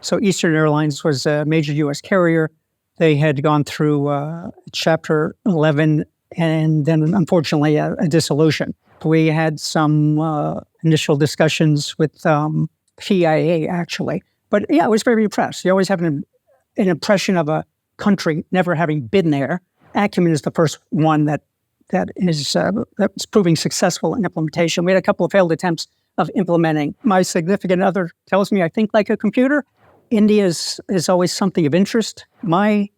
So Eastern Airlines was a major U.S. carrier. They had gone through Chapter 11 and then, unfortunately, a dissolution. We had some initial discussions with PIA, actually. But yeah, I was very impressed. You always have an impression of a country never having been there. Acumen is the first one that's proving successful in implementation. We had a couple of failed attempts of implementing. My significant other tells me I think like a computer. India is always something of interest. My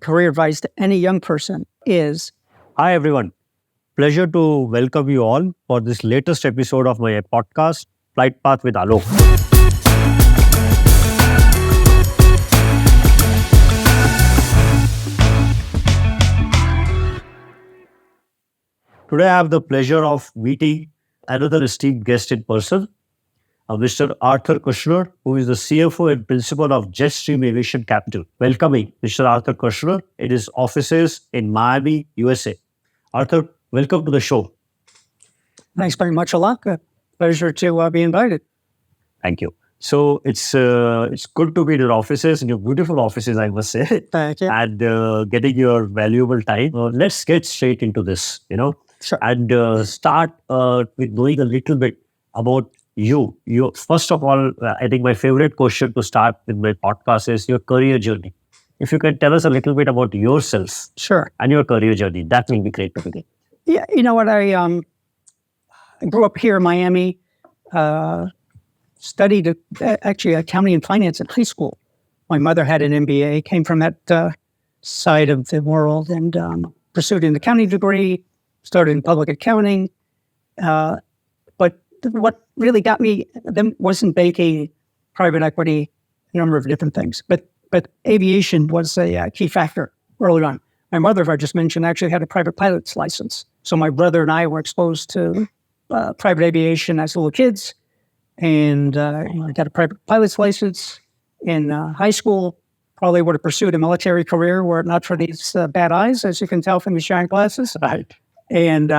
career advice to any young person is... Hi, everyone. Pleasure to welcome you all for this latest episode of my podcast, Flightpath with Alok. Today, I have the pleasure of meeting another esteemed guest in person, Mr. Arthur Kushner, who is the CFO and principal of Jetstream Aviation Capital. Welcoming Mr. Arthur Kushner in his offices in Miami, USA. Arthur, welcome to the show. Thanks very much, Alok. Pleasure to be invited. Thank you. So it's good to be in your offices, in your beautiful offices, I must say. Thank you. And getting your valuable time. Let's get straight into this, Sure. And start with knowing a little bit about you. First of all, I think my favorite question to start with my podcast is your career journey. If you can tell us a little bit about yourself, sure, and your career journey, that will be great to begin. Yeah, you know what? I grew up here in Miami. Studied actually accounting and finance in high school. My mother had an MBA, came from that side of the world, and pursued an accounting degree. Started in public accounting. But what really got me then wasn't banking, private equity, a number of different things. But aviation was a key factor early on. My mother, if I just mentioned, actually had a private pilot's license. So my brother and I were exposed to private aviation as little kids. And I got a private pilot's license in high school. Probably would have pursued a military career were it not for these bad eyes, as you can tell from these giant glasses. Right. And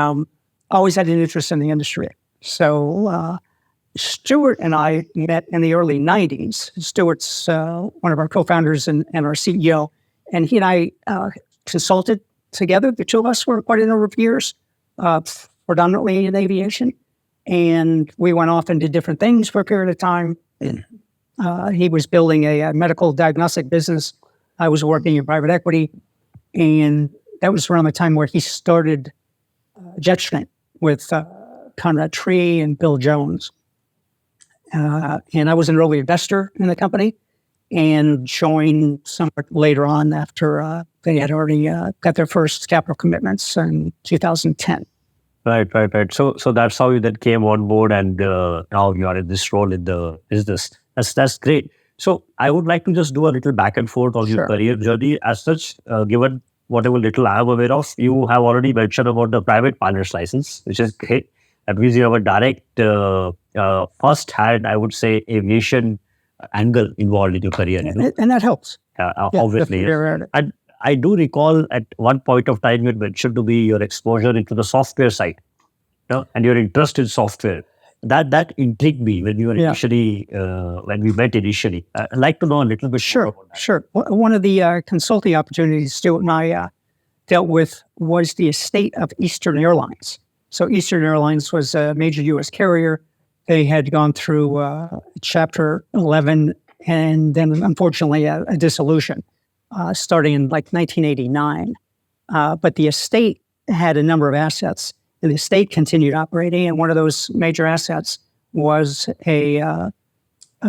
always had an interest in the industry. So Stuart and I met in the early 90s. Stuart's one of our co-founders and our CEO. And he and I consulted together. The two of us for quite a number of years, predominantly in aviation. And we went off and did different things for a period of time. He was building a medical diagnostic business. I was working in private equity. And that was around the time where he started Jetstream with Conrad Tree and Bill Jones. And I was an early investor in the company and joined somewhat later on after they had already got their first capital commitments in 2010. Right. So that's how you then came on board, and now you are in this role in the business. That's great. So I would like to just do a little back and forth on your career journey as such, given whatever little I am aware of. You have already mentioned about the private pilot's license, which is great. That means you have a direct first-hand, I would say, aviation angle involved in your career. And that helps. Obviously. Yes. And I do recall at one point of time you had mentioned to me your exposure into the software side, and your interest in software. That intrigued me when we were initially, when we met initially. I'd like to know a little bit more about that. Sure. One of the consulting opportunities Stuart and I dealt with was the estate of Eastern Airlines. So Eastern Airlines was a major U.S. carrier. They had gone through Chapter 11 and then, unfortunately, a dissolution starting in like 1989. But the estate had a number of assets. And the estate continued operating, and one of those major assets was a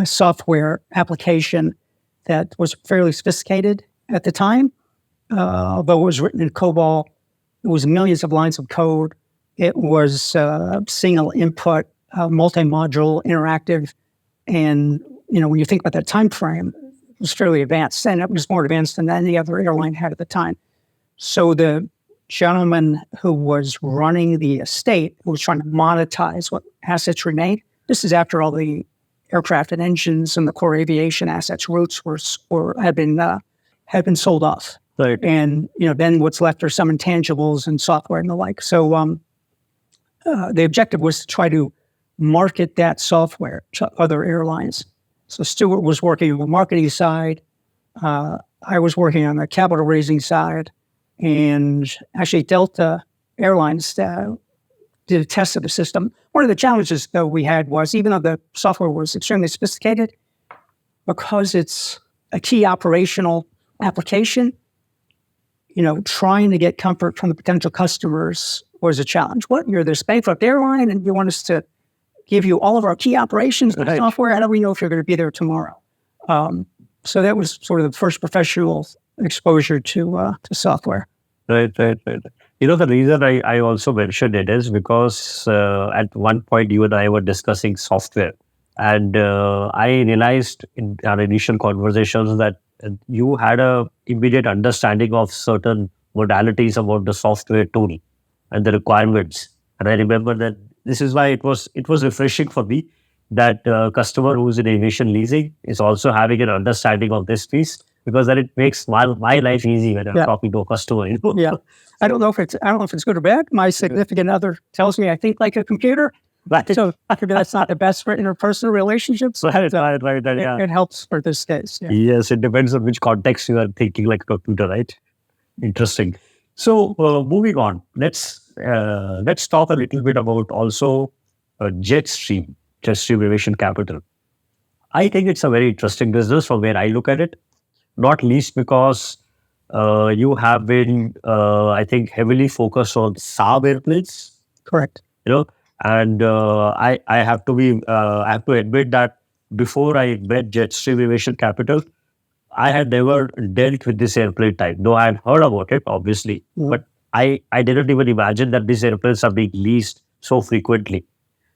software application that was fairly sophisticated at the time, although it was written in COBOL. It was millions of lines of code. It was single input, multi-module, interactive, and when you think about that time frame, it was fairly advanced, and it was more advanced than any other airline had at the time. So the gentleman who was running the estate, who was trying to monetize what assets remained. This is after all the aircraft and engines and the core aviation assets, routes had been sold off. Right. And then what's left are some intangibles and software and the like. So the objective was to try to market that software to other airlines. So Stuart was working on the marketing side. I was working on the capital raising side. And actually, Delta Airlines did a test of the system. One of the challenges, though, we had was, even though the software was extremely sophisticated, because it's a key operational application, trying to get comfort from the potential customers was a challenge. What, you're this bankrupt airline and you want us to give you all of our key operations and software? How do we know if you're going to be there tomorrow? So that was sort of the first professional exposure to software. Right. The reason I also mentioned it is because at one point you and I were discussing software, and I realized in our initial conversations that you had a immediate understanding of certain modalities about the software tool and the requirements. And I remember that this is why it was refreshing for me that a customer who's in aviation leasing is also having an understanding of this piece, because then it makes my life easy when I'm talking to a customer. Yeah, I don't know if it's good or bad. My significant other tells me I think like a computer. So that's not the best for interpersonal relationships. Right. It helps for this case. Yeah. Yes, it depends on which context you are thinking like a computer, right? Interesting. So moving on, let's talk a little bit about also Jetstream Aviation Capital. I think it's a very interesting business from where I look at it, not least because you have been, I think, heavily focused on SaaB airplanes. Correct. And I have to admit that before I met Jetstream Aviation Capital, I had never dealt with this airplane type. Though I had heard about it, obviously, but I didn't even imagine that these airplanes are being leased so frequently.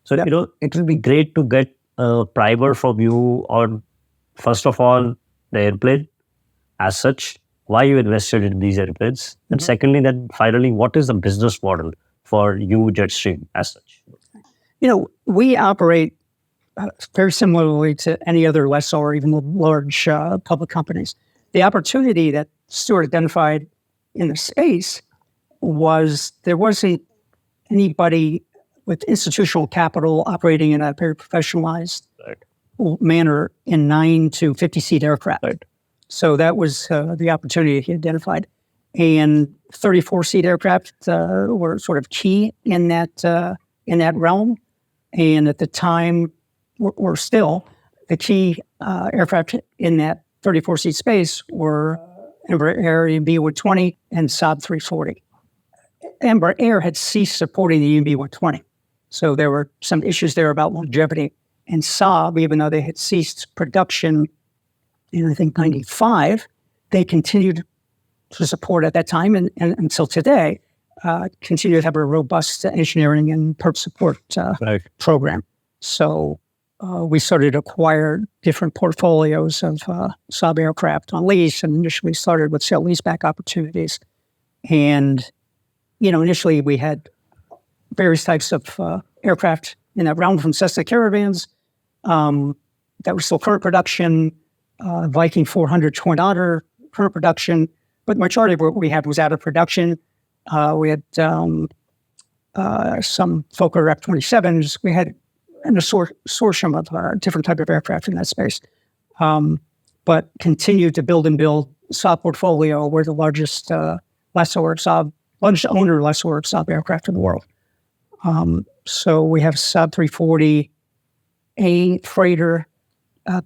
So, it will be great to get a primer from you on, first of all, the airplane as such, why you invested in these airplanes, and secondly, then finally, what is the business model for you, Jetstream, as such? We operate very similarly to any other lessor or even large public companies. The opportunity that Stuart identified in the space was there wasn't anybody with institutional capital operating in a very professionalized manner in 9 to 50-seat aircraft. Right. So that was the opportunity he identified. And 34-seat aircraft were sort of key in that realm. And at the time, were still the key aircraft in that 34-seat space were Embraer EMB 120 and SaaB 340. Embraer had ceased supporting the EMB 120. So there were some issues there about longevity. And SaaB, even though they had ceased production in, I think, 95, they continued to support at that time and until today, continue to have a robust engineering and perp support program. So we started to acquire different portfolios of SaaB aircraft on lease, and initially started with sale leaseback opportunities. And, initially we had various types of aircraft in that realm, from Cessna Caravans that were still current production, Viking 400 Twin Otter current production, but the majority of what we had was out of production. We had some Fokker F-27s. We had an assortment of different type of aircraft in that space, but continued to build SaaB portfolio. We're the largest lessor of SaaB, largest owner lessor of SaaB aircraft in the world. So we have SaaB 340, A freighter,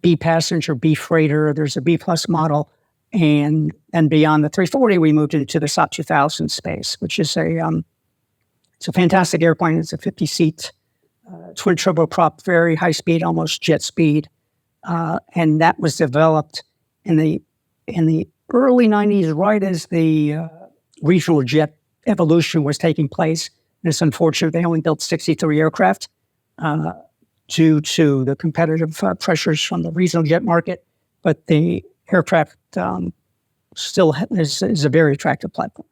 B passenger, B freighter. There's a B plus model. And beyond the 340, we moved into the SaaB 2000 space, which is it's a fantastic airplane. It's a 50-seat twin turboprop, very high speed, almost jet speed, and that was developed in the early 90s, right as the regional jet evolution was taking place. And it's unfortunate they only built 63 aircraft due to the competitive pressures from the regional jet market, but the aircraft still is a very attractive platform.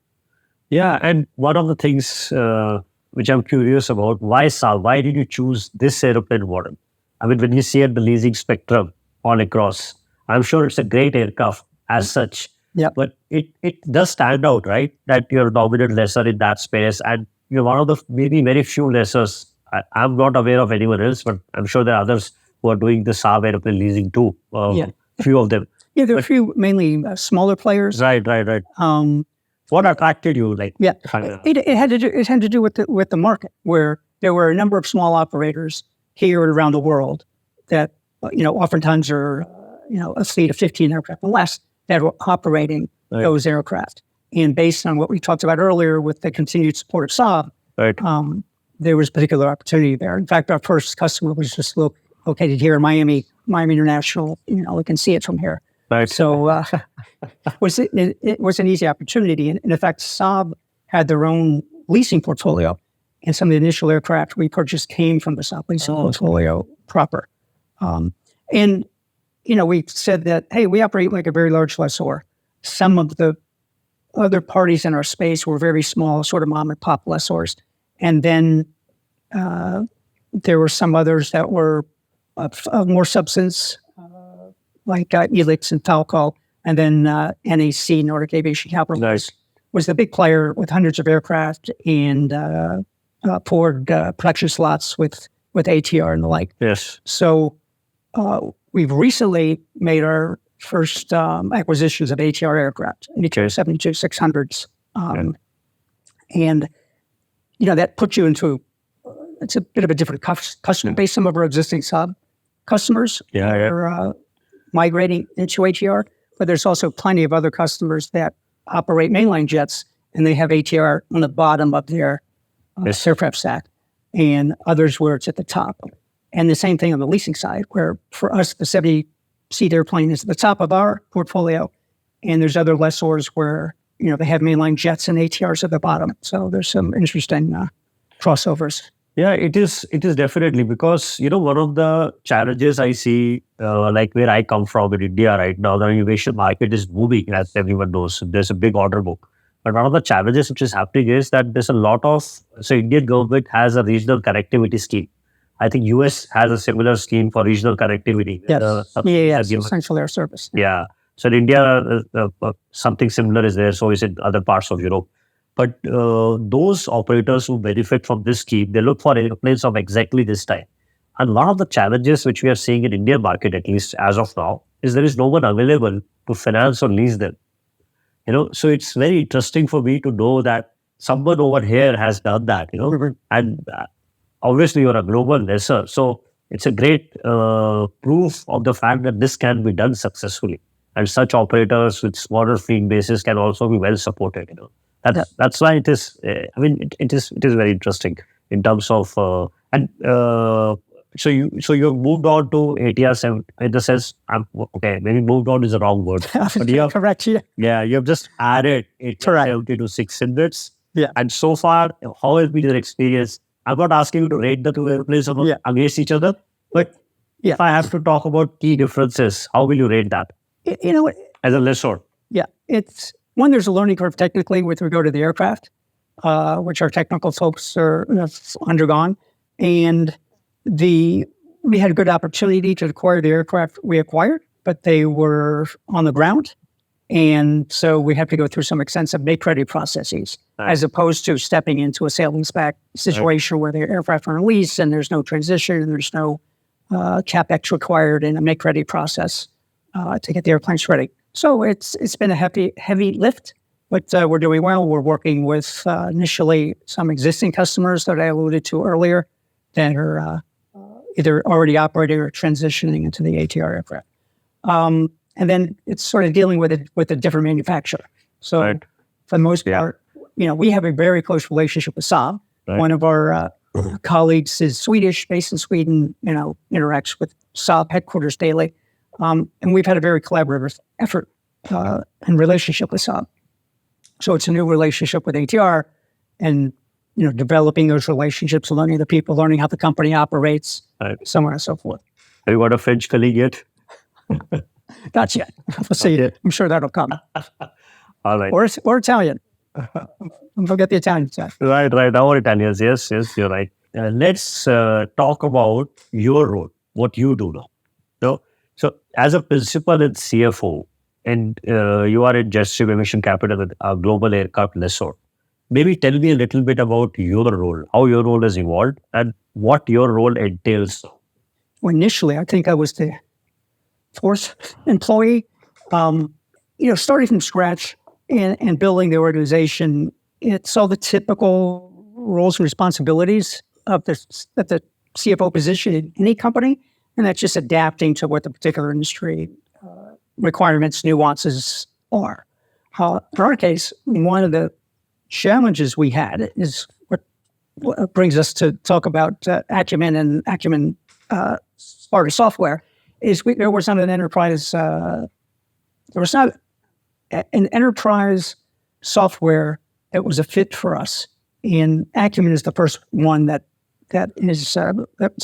Yeah, and one of the things which I'm curious about, why SaaB? Why did you choose this airplane model? I mean, when you see at the leasing spectrum all across, I'm sure it's a great aircraft as such. Yeah. But it does stand out, right? That you're a dominant lessor in that space, and you're one of the maybe very few lessors. I'm not aware of anyone else, but I'm sure there are others who are doing the SaaB airplane leasing too. Few of them. Yeah, there are a few mainly smaller players. Right. What attracted you? It had to do with the market, where there were a number of small operators here and around the world that oftentimes are a fleet of 15 aircraft or less that were operating those aircraft. And based on what we talked about earlier with the continued support of SaaB, there was particular opportunity there. In fact, our first customer was just located here in Miami International. We can see it from here. Right. So it was an easy opportunity. And in fact, SaaB had their own leasing portfolio. And some of the initial aircraft we purchased came from the SaaB leasing portfolio proper. And we said that, hey, we operate like a very large lessor. Some of the other parties in our space were very small, sort of mom and pop lessors. And then there were some others that were of more substance, like Elix and Falco, and then NAC, Nordic Aviation Capital, was the big player with hundreds of aircraft and poured production slots with ATR and the like. Yes. So we've recently made our first acquisitions of ATR aircraft, ATR 72-600s. And, that puts you into, it's a bit of a different customer base. Some of our existing SaaB customers are migrating into ATR, but there's also plenty of other customers that operate mainline jets, and they have ATR on the bottom of their aircraft stack, and others where it's at the top. And the same thing on the leasing side, where for us, the 70-seat airplane is at the top of our portfolio, and there's other lessors where, they have mainline jets and ATRs at the bottom. So there's some interesting crossovers. Yeah, it is definitely, because, one of the challenges I see, like where I come from in India right now, the aviation market is booming, as everyone knows. There's a big order book. But one of the challenges which is happening is that there's a lot of, Indian government has a regional connectivity scheme. I think US has a similar scheme for regional connectivity. Yes, Essential Air Service. Yeah. So in India, something similar is there. So is it other parts of Europe. But those operators who benefit from this scheme, they look for airplanes of exactly this type. And one of the challenges which we are seeing in Indian market, at least as of now, is there is no one available to finance or lease them. So it's very interesting for me to know that someone over here has done that, and obviously you're a global lessor. So it's a great proof of the fact that this can be done successfully. And such operators with smaller fleet bases can also be well supported, That's why it is. It is very interesting in terms of So you've moved on to ATR 7 in the sense. Maybe moved on is the wrong word. But you have, correct. Yeah, you have just added ATR 70 to 600s. Yeah. And so far, how has been your experience? I'm not asking you to rate the two airplanes against each other, but if I have to talk about key differences, how will you rate that? As a lessor. Yeah, it's. One, there's a learning curve technically with regard to the aircraft, which our technical folks have undergone. And we had a good opportunity to acquire the aircraft we acquired, but they were on the ground. And so we have to go through some extensive make-ready processes, as opposed to stepping into a sale-leaseback situation where the aircraft are on lease and there's no transition and there's no CapEx required in a make-ready process to get the airplanes ready. So it's been a heavy lift, but we're doing well. We're working with initially some existing customers that I alluded to earlier that are either already operating or transitioning into the ATR aircraft. And then it's sort of dealing with a different manufacturer. So for the most part, we have a very close relationship with SaaB. One of our colleagues is Swedish, based in Sweden, interacts with SaaB headquarters daily. And we've had a very collaborative effort and relationship with SaaB. So it's a new relationship with ATR, and developing those relationships, learning the people, learning how the company operates, so on and so forth. Have you got a French colleague yet? Not yet. We'll see. I'm sure that'll come. All right. Or Italian. Don't forget the Italian side. Right. Our Italians. Yes, you're right. Let's talk about your role, what you do now. So as a principal and CFO, and you are in Jetstream Aviation Capital with a global aircraft lessor, maybe tell me a little bit about your role, how your role has evolved, and what your role entails. initially, I think I was the fourth employee. Starting from scratch and building the organization, it's all the typical roles and responsibilities of the CFO position in any company, and that's just adapting to what the particular industry requirements, nuances are. For our case, one of the challenges we had is what brings us to talk about Acumen and Acumen Smarter Software. There was not an enterprise. There was not an enterprise software that was a fit for us. And Acumen is the first one that's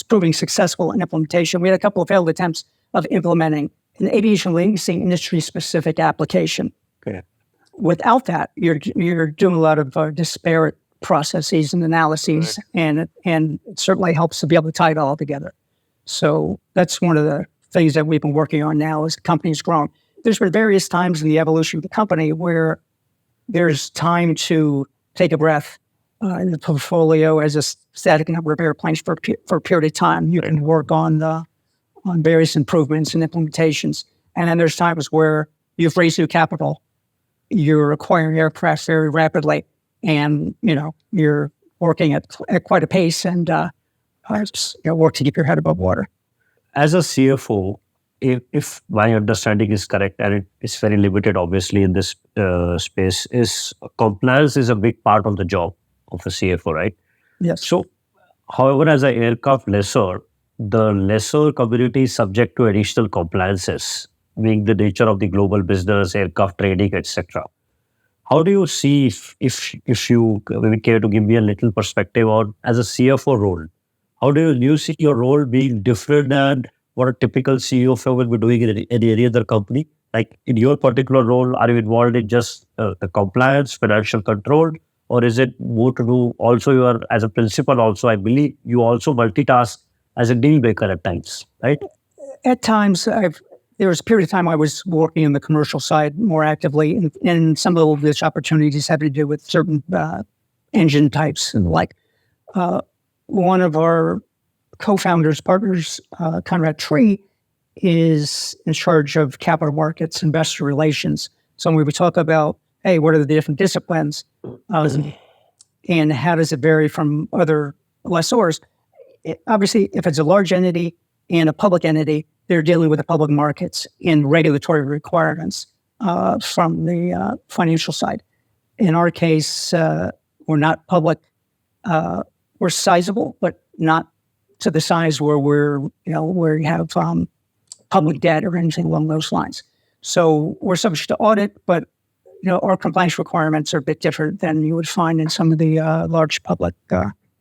proving successful in implementation. We had a couple of failed attempts of implementing an aviation leasing industry-specific application. Okay. Without that, you're doing a lot of disparate processes and analyses, right. and it certainly helps to be able to tie it all together. So that's one of the things that we've been working on now as the company's grown. There's been various times in the evolution of the company where there's time to take a breath in the portfolio as a static number of airplanes for a period of time. You can work on various improvements and implementations. And then there's times where you've raised new capital, you're acquiring aircraft very rapidly, and you're working at quite a pace and work to keep your head above water. As a CFO, if my understanding is correct, and it's very limited, obviously, in this space, is compliance is a big part of the job of a CFO, right? Yes. So, however, as an aircraft lessor, the lessor community is subject to additional compliances, being the nature of the global business, aircraft trading, etc. How do you see, if you maybe care to give me a little perspective on, as a CFO role, how do you see your role being different than what a typical CFO will be doing in any other company? Like in your particular role, are you involved in just the compliance, financial control, or is it more to do also you are as a principal also, I believe you also multitask as a deal maker at times, right? At times, there was a period of time I was working on the commercial side more actively, and some of these opportunities had to do with certain engine types and the like. One of our co-founders, partners, Conrad Tree, is in charge of capital markets, investor relations. So when we would talk about, hey, what are the different disciplines, and how does it vary from other lessors? Obviously, if it's a large entity and a public entity, they're dealing with the public markets and regulatory requirements from the financial side. In our case, we're not public. We're sizable, but not to the size where where you have public debt or anything along those lines. So we're subject to audit, but our compliance requirements are a bit different than you would find in some of the large public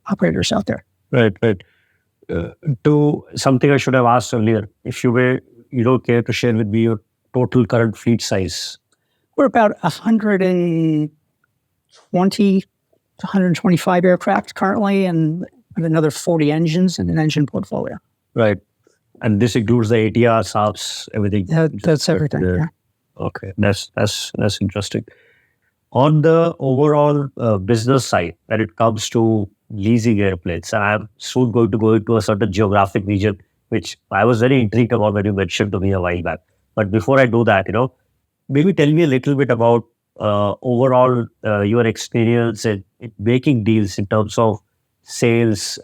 operators out there. Right. To something I should have asked earlier, if you don't care to share with me your total current fleet size. We're about 120 to 125 aircraft currently, and another 40 engines in an engine portfolio. Right. And this includes the ATR, SaaBs, everything. That's everything. Yeah. Okay, that's interesting. On the overall business side, when it comes to leasing airplanes, and I'm soon going to go into a certain geographic region, which I was very intrigued about when you mentioned to me a while back. But before I do that, maybe tell me a little bit about overall your experience in making deals in terms of sales.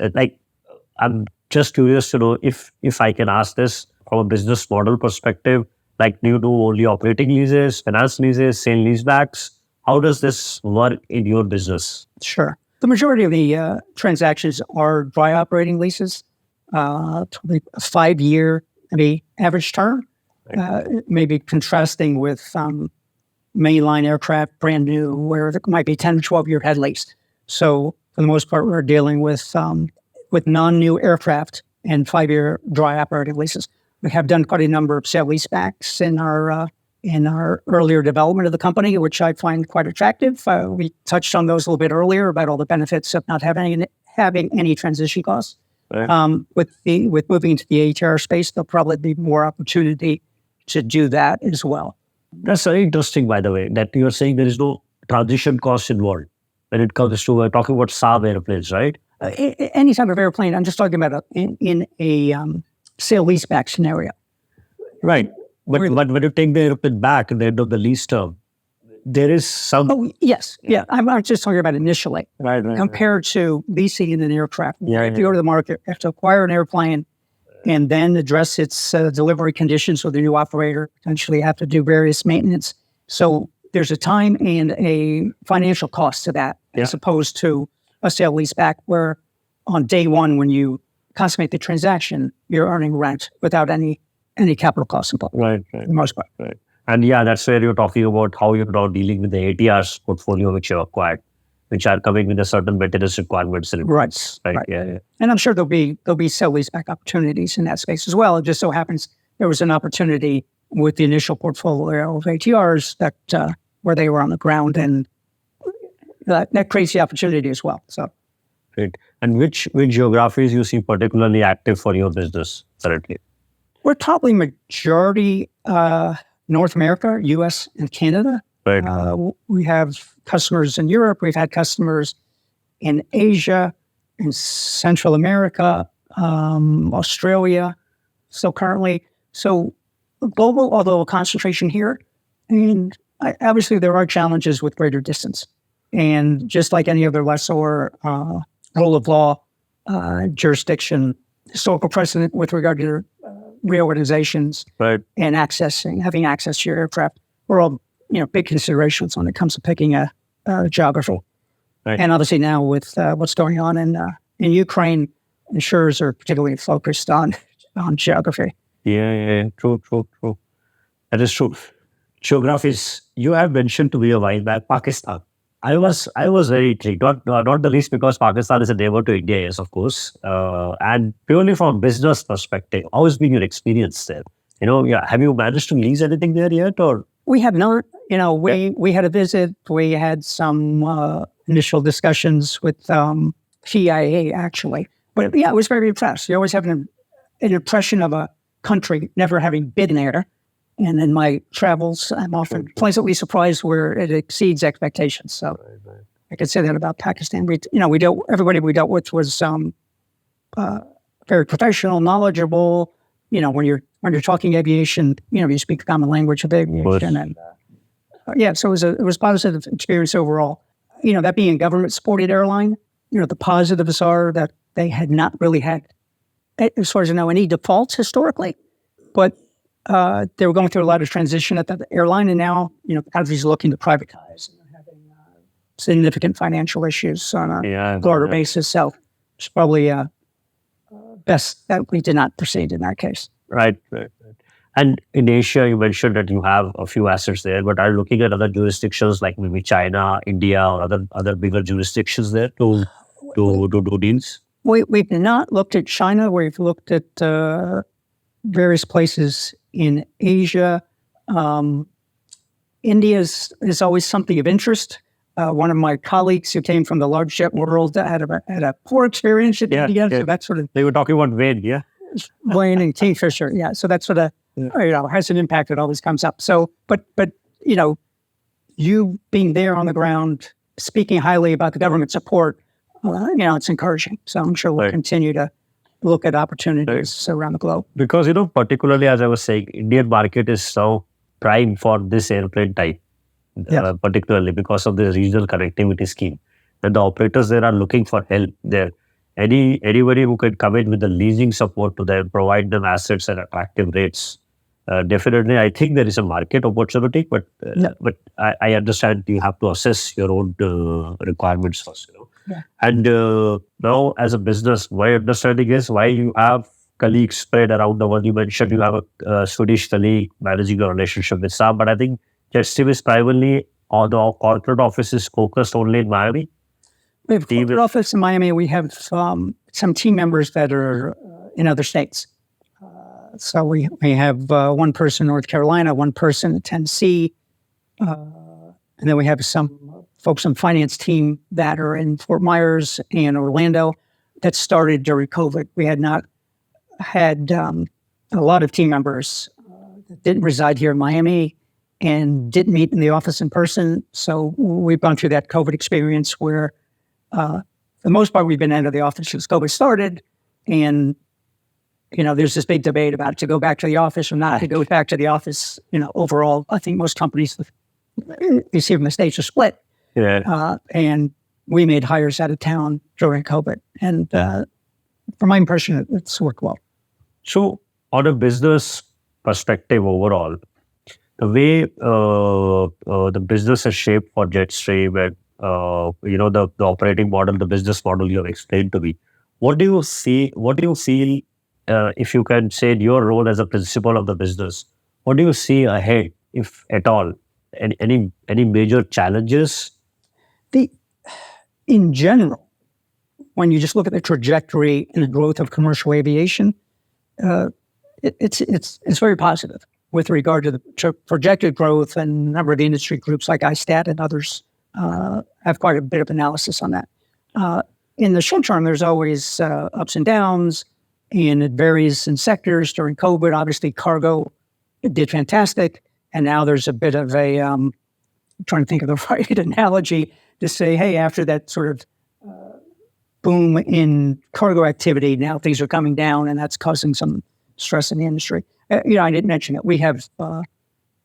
I'm just curious to know if I can ask this from a business model perspective. Like, do you do only operating leases, finance leases, sale leasebacks? How does this work in your business? Sure. The majority of the transactions are dry operating leases, 5-year, maybe average term, maybe contrasting with mainline aircraft, brand new, where it might be 10 or 12-year head lease. So for the most part, we're dealing with non-new aircraft and 5-year dry operating leases. We have done quite a number of sale leasebacks in our earlier development of the company, which I find quite attractive. We touched on those a little bit earlier about all the benefits of not having any transition costs. Right. With moving into the ATR space, there'll probably be more opportunity to do that as well. That's very interesting, by the way, that you're saying there is no transition cost involved when it comes to talking about SaaB airplanes, right? Any type of airplane. I'm just talking about in a sale-leaseback scenario. Right. But when you take the airplane back at the end of the lease term, there is some... Oh, yes. Yeah. I'm just talking about initially. Right. Compared to leasing in an aircraft. Yeah, if you go to the market, you have to acquire an airplane and then address its delivery conditions with a new operator, potentially have to do various maintenance. So there's a time and a financial cost to that, as opposed to a sale-leaseback where on day one, when you consummate the transaction, you're earning rent without any capital costs involved. Right. For the most part. Right. And that's where you're talking about how you're now dealing with the ATRs portfolio which you acquired, which are coming with a certain maintenance requirements. Right. Yeah. And I'm sure there'll be sale-leaseback opportunities in that space as well. It just so happens there was an opportunity with the initial portfolio of ATRs that where they were on the ground, and that creates the opportunity as well. So, great. And which geographies you see particularly active for your business currently? We're probably majority North America, U.S. and Canada. Right. We have customers in Europe. We've had customers in Asia, in Central America, Australia. So currently, global, although a concentration here. And obviously there are challenges with greater distance. And just like any other lessor, rule of law, jurisdiction, historical precedent with regard to reorganizations, right, and having access to your aircraft were all big considerations when it comes to picking a geography. Right. And obviously now with what's going on in Ukraine, insurers are particularly focused on geography. Yeah. True. That is true. Geographies, you have mentioned to me a while back, Pakistan. I was very intrigued, not the least because Pakistan is a neighbor to India, yes, of course, and purely from business perspective, how has been your experience there? Have you managed to lease anything there yet, or? We have not. We had a visit. We had some initial discussions with CIA, actually. But I was very impressed. You always have an impression of a country, never having been there. And in my travels, I'm often pleasantly surprised where it exceeds expectations. So right. I could say that about Pakistan. Everybody we dealt with was very professional, knowledgeable. When you're talking aviation, you speak the common language of aviation, and so it was a positive experience overall. That being a government-supported airline, the positives are that they had not really had, as far as I know, any defaults historically, but they were going through a lot of transition at the airline, and now, the country's looking to privatize and having significant financial issues on a broader basis. So it's probably best that we did not proceed in that case. Right. And in Asia, you mentioned that you have a few assets there, but are you looking at other jurisdictions like maybe China, India, or other bigger jurisdictions there to do deals? We've not looked at China. We've looked at various places in Asia. India is always something of interest. One of my colleagues who came from the large jet world had a poor experience in India. So that's sort of... They were talking about Wayne, yeah? Wayne and Kingfisher, yeah. So that sort of, has an impact. It always comes up. So, but you being there on the ground, speaking highly about the government support, it's encouraging. So I'm sure we'll continue to look at opportunities around the globe. Because, particularly as I was saying, Indian market is so prime for this airplane type, particularly because of the regional connectivity scheme. And the operators there are looking for help there. Anybody who can come in with the leasing support to them, provide them assets at attractive rates. Definitely, I think there is a market opportunity, but I understand you have to assess your own requirements first. Yeah. And now, as a business, my understanding is while you have colleagues spread around the world, you mentioned you have a Swedish colleague managing a relationship with SaaB, but I think Jetstream is primarily, or the corporate office is focused only in Miami. We have a corporate office in Miami. We have some team members that are in other states. So we have one person in North Carolina, one person in Tennessee, and then we have some folks on the finance team that are in Fort Myers and Orlando that started during COVID. We had not had a lot of team members that didn't reside here in Miami and didn't meet in the office in person. So we've gone through that COVID experience where for the most part, we've been out of the office since COVID started, and there's this big debate about to go back to the office or not to go back to the office. Overall, I think most companies you see from the States are split. Yeah. And we made hires out of town during COVID. And from my impression, it's worked well. So on a business perspective overall, the way the business is shaped for Jetstream and the operating model, the business model you have explained to me, what do you see? What do you feel? If you can say your role as a principal of the business, what do you see ahead, if at all? Any major challenges? In general, when you just look at the trajectory and the growth of commercial aviation, it's very positive with regard to the projected growth, and a number of the industry groups like ISTAT and others have quite a bit of analysis on that. In the short term, there's always ups and downs, and it varies in sectors. During COVID, obviously, cargo did fantastic, and now there's a bit of a trying to think of the right analogy to say, hey, after that sort of boom in cargo activity, now things are coming down, and that's causing some stress in the industry. I didn't mention it. We have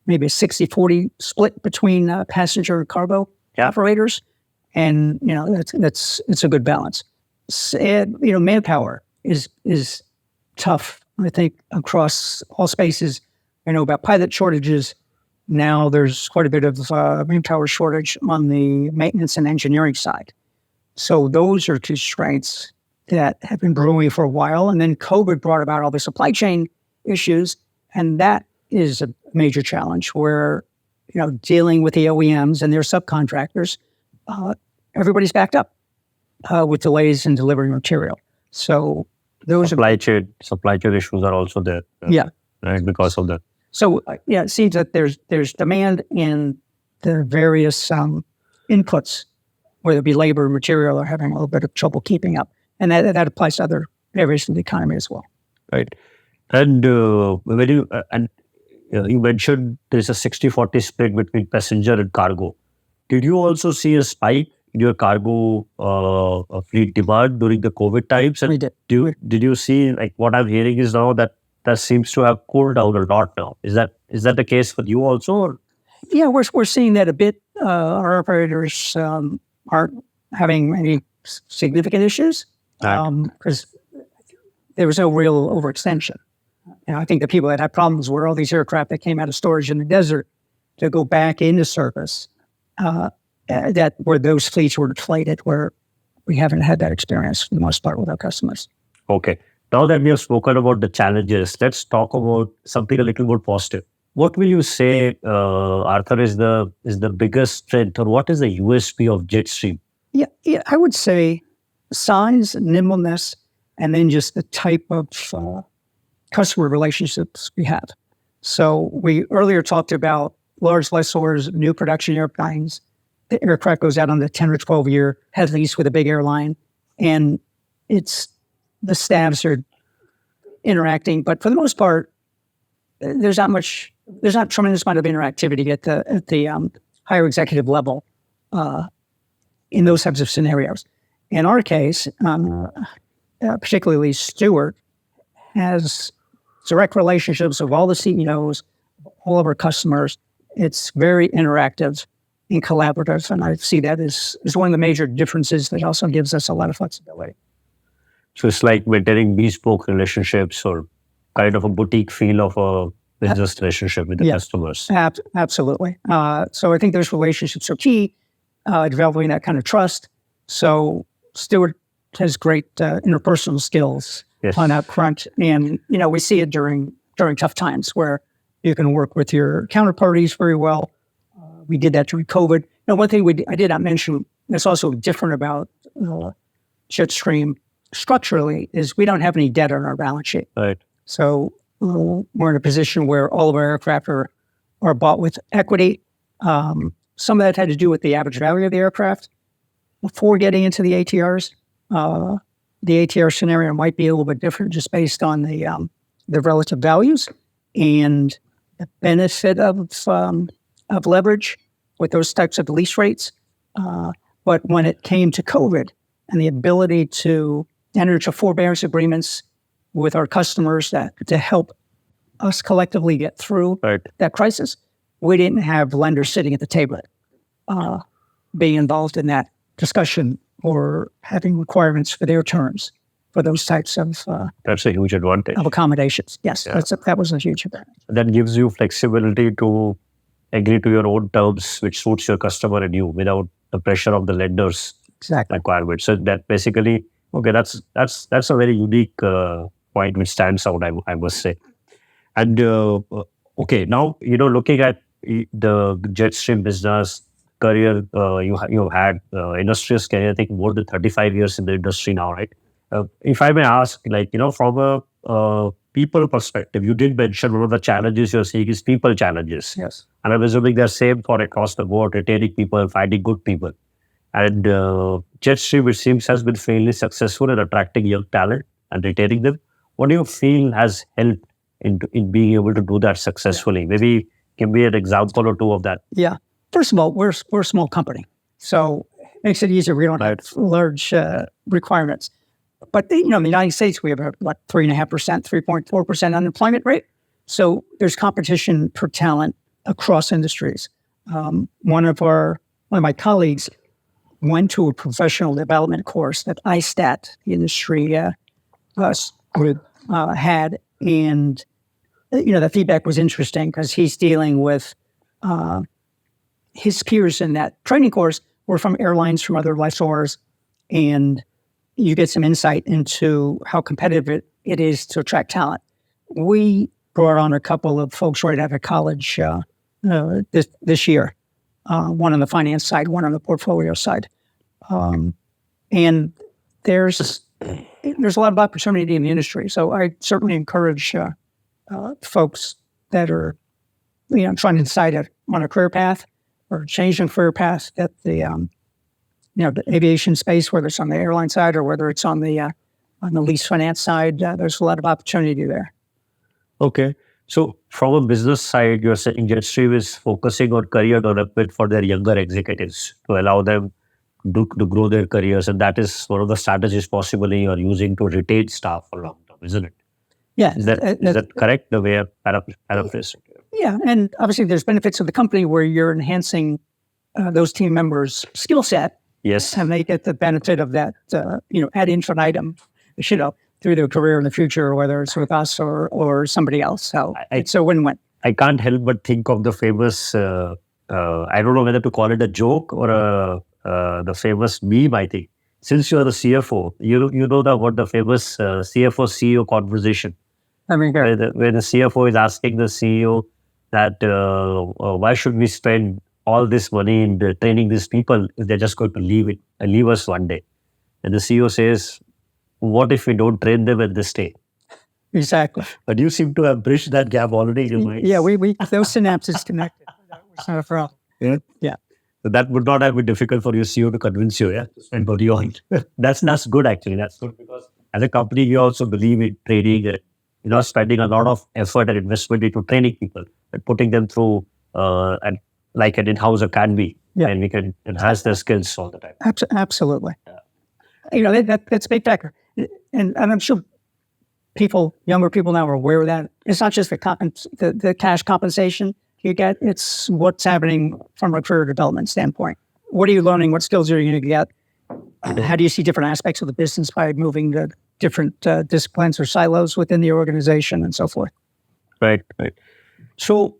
maybe a 60-40 split between passenger and cargo operators, and it's a good balance. Manpower is tough, I think, across all spaces. I know about pilot shortages. Now there's quite a bit of manpower shortage on the maintenance and engineering side. So those are two strengths that have been brewing for a while. And then COVID brought about all the supply chain issues. And that is a major challenge where, dealing with the OEMs and their subcontractors, everybody's backed up with delays in delivering material. So those supply chain issues are also there. Right, because of that. So it seems that there's demand in the various inputs, whether it be labor or material, are having a little bit of trouble keeping up. And that applies to other areas of the economy as well. Right. And when you mentioned there's a 60-40 split between passenger and cargo. Did you also see a spike in your cargo fleet demand during the COVID times? And we did. Did you see, like what I'm hearing is now that seems to have cooled down a lot now. Is that the case for you also? Or? Yeah, we're seeing that a bit. Our operators aren't having any significant issues because there was no real overextension. I think the people that had problems were all these aircraft that came out of storage in the desert to go back into service. Where those fleets were deflated, where we haven't had that experience for the most part with our customers. Okay. Now that we have spoken about the challenges, let's talk about something a little more positive. What will you say, Arthur, is the biggest strength, or what is the USP of Jetstream? Yeah, I would say size, nimbleness, and then just the type of customer relationships we have. So we earlier talked about large lessors, new production airplanes. The aircraft goes out on the 10 or 12 year head lease with a big airline, and the staffs are interacting, but for the most part, there's not a tremendous amount of interactivity at the higher executive level in those types of scenarios. In our case, particularly Stuart has direct relationships with all the CEOs, all of our customers. It's very interactive and collaborative, and I see that as one of the major differences that also gives us a lot of flexibility. So it's like maintaining bespoke relationships, or kind of a boutique feel of a business relationship with the customers. Absolutely. So I think those relationships are key, developing that kind of trust. So Stuart has great interpersonal skills on that front. And, we see it during tough times where you can work with your counterparties very well. We did that during COVID. Now, one thing I did not mention that's also different about Jetstream structurally is we don't have any debt on our balance sheet. Right. So we're in a position where all of our aircraft are bought with equity. Some of that had to do with the average value of the aircraft. Before getting into the ATRs, the ATR scenario might be a little bit different just based on the relative values and the benefit of leverage with those types of lease rates. But when it came to COVID and the ability to enter into forbearance agreements with our customers to help us collectively get through that crisis. We didn't have lenders sitting at the table being involved in that discussion or having requirements for their terms for those types of that's a huge advantage of accommodations. Yes, that was a huge advantage. That gives you flexibility to agree to your own terms, which suits your customer and you, without the pressure of the lenders' requirement. So that basically, that's a very unique point which stands out, I must say. And now looking at the Jetstream business career, you had illustrious career, I think more than 35 years in the industry now, right? If I may ask, from a people perspective, you did mention one of the challenges you're seeing is people challenges. Yes. And I'm assuming they're same for across the board, retaining people, finding good people. And Jetstream, it seems, has been fairly successful in attracting young talent and retaining them. What do you feel has helped in being able to do that successfully? Maybe give me an example or two of that. Yeah. First of all, we're a small company, so it makes it easier. We don't have large requirements. But in the United States, we have 3.5%, 3.4% unemployment rate. So there's competition for talent across industries. One of my colleagues went to a professional development course that ISTAT, the industry group, had, and the feedback was interesting because he's dealing with his peers in that training course were from airlines, from other lessors, and you get some insight into how competitive it is to attract talent. We brought on a couple of folks right out of college this year, one on the finance side, one on the portfolio side. And there's a lot of opportunity in the industry. So I certainly encourage folks that are trying to decide on a career path or changing career path that the aviation space, whether it's on the airline side or whether it's on the lease finance side, there's a lot of opportunity there. Okay. So from a business side, you're saying Jetstream is focusing on career development for their younger executives to allow them to grow their careers. And that is one of the strategies possibly you're using to retain staff for long term, isn't it? Yeah. Is that correct, the way I paraphrased it? Yeah. And obviously there's benefits of the company where you're enhancing those team members' skill set. Yes. And they get the benefit of that, ad infinitum, through their career in the future, whether it's with us or somebody else. So it's a win-win. I can't help but think of the famous, I don't know whether to call it a joke or the famous meme, I think. Since you're the CFO, you know the famous CFO-CEO conversation. I mean, where the CFO is asking the CEO that why should we spend all this money in training these people if they're just going to leave us one day? And the CEO says, what if we don't train them and they stay? Exactly. But you seem to have bridged that gap already in your mind. Yeah, we those synapses connected. That was not a problem. Yeah. Yeah. So that would not have been difficult for your CEO to convince you, to spend money on. That's good actually. That's good because as a company, you also believe in training, spending a lot of effort and investment into training people and putting them through and like an in-house academy, and we can enhance their skills all the time. Absolutely. Yeah. That's a big factor. And I'm sure younger people now are aware of that. It's not just the cash compensation you get, it's what's happening from a career development standpoint. What are you learning? What skills are you going to get? How do you see different aspects of the business by moving to different disciplines or silos within the organization and so forth? Right. So,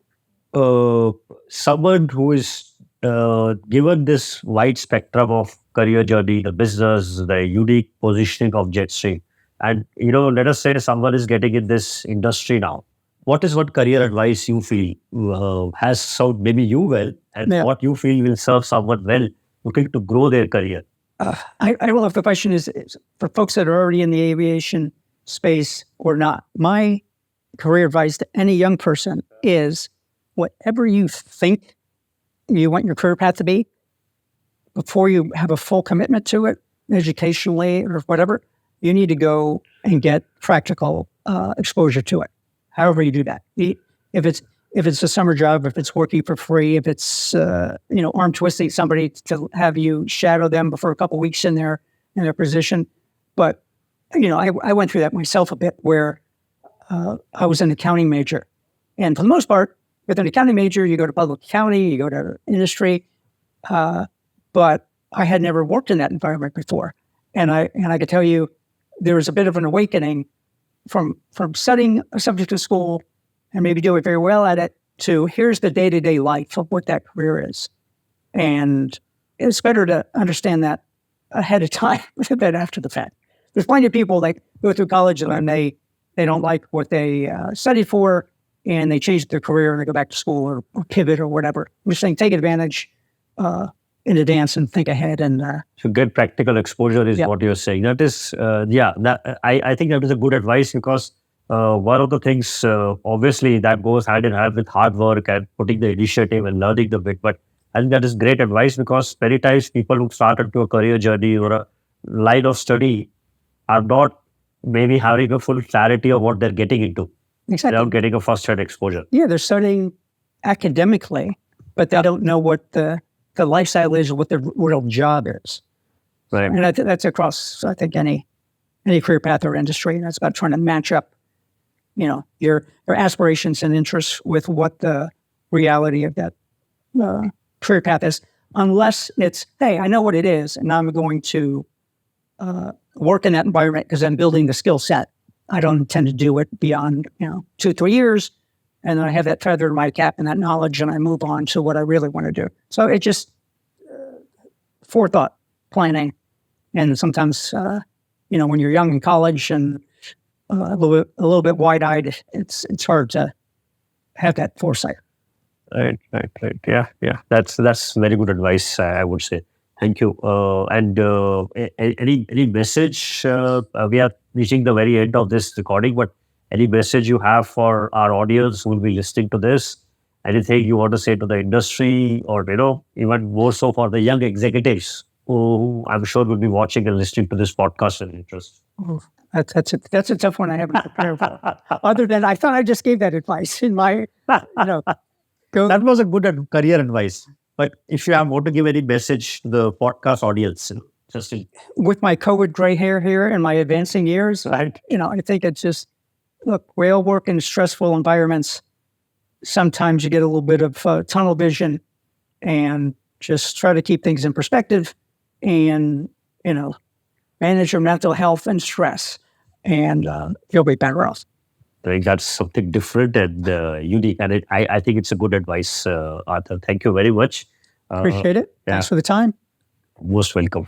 someone who is given this wide spectrum of career journey, the business, the unique positioning of Jetstream, and let us say someone is getting in this industry now. What is what career advice you feel has served maybe you well, and what you feel will serve someone well looking to grow their career? I don't know if the question is for folks that are already in the aviation space or not. My career advice to any young person is whatever you think you want your career path to be, before you have a full commitment to it, educationally or whatever, you need to go and get practical exposure to it. However you do that, if it's a summer job, if it's working for free, if it's arm twisting somebody to have you shadow them for a couple of weeks in their position, but I went through that myself a bit where I was an accounting major. And for the most part, with an accounting major, you go to public accounting, you go to industry. But I had never worked in that environment before. And I could tell you, there was a bit of an awakening from studying a subject in school and maybe doing very well at it to here's the day-to-day life of what that career is. And it's better to understand that ahead of time than after the fact. There's plenty of people that go through college and they don't like what they studied for, and they change their career and they go back to school or pivot or whatever. I'm just saying, take advantage in advance and think ahead. And so good practical exposure is what you're saying. That is, I think that is a good advice because one of the things, obviously, that goes hand in hand with hard work and putting the initiative and learning the bit. But I think that is great advice because many times people who start into a career journey or a line of study are not maybe having a full clarity of what they're getting into. Exactly. Without getting a first-hand exposure. Yeah, they're studying academically, but they don't know what the lifestyle is or what the real job is. Right. And that's across, I think, any career path or industry. And that's about trying to match up, your aspirations and interests with what the reality of that career path is. Unless it's, hey, I know what it is, and I'm going to work in that environment because I'm building the skill set. I don't intend to do it beyond, 2-3 years. And then I have that feather in my cap and that knowledge, and I move on to what I really want to do. So it just forethought planning. And sometimes, when you're young in college and a little bit wide-eyed, it's hard to have that foresight. Right. Yeah. That's very good advice, I would say. Thank you. And any message? We are reaching the very end of this recording, but any message you have for our audience who will be listening to this? Anything you want to say to the industry, or even more so for the young executives who I'm sure will be watching and listening to this podcast and interest? Oh, that's a tough one I haven't prepared for. Other than I thought I just gave that advice in my, That was a good career advice. But if you want to give any message to the podcast audience, with my COVID gray hair here and my advancing years, right? I think it's just, look, we all work in stressful environments. Sometimes you get a little bit of tunnel vision, and just try to keep things in perspective, and manage your mental health and stress, and you'll be better off. I think that's something different and unique. And I think it's a good advice, Arthur. Thank you very much. Appreciate it. Thanks for the time. Most welcome.